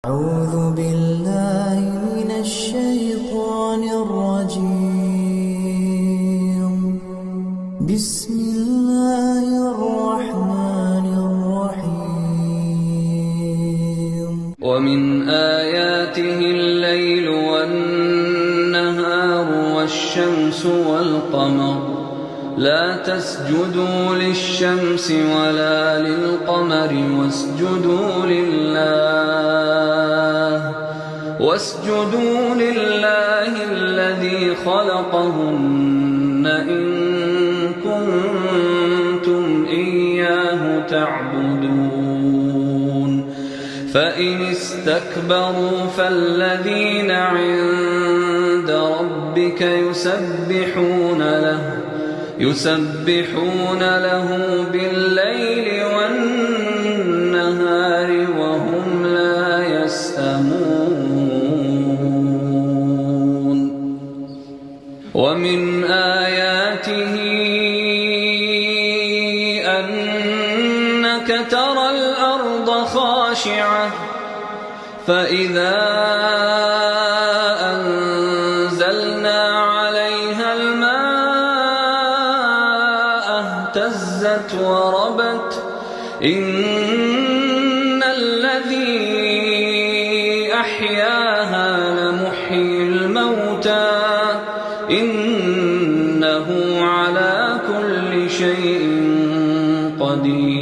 أعوذ بالله من الشيطان الرجيم. بسم الله الرحمن الرحيم. ومن آياته الليل والنهار والشمس والقمر لا تسجدوا للشمس ولا للقمر واسجدوا لله الذي خلقهن إن كنتم إياه تعبدون. فإن استكبروا فالذين عند ربك يسبحون له بالليل والنهار وهم لا يسأمون. ومن آياته أنك ترى الأرض خاشعة فإذا أنزلنا عليها الماء اهتزت وربت. إن الذي أحياها لمحيي الموتى إنه على كل شيء قدير.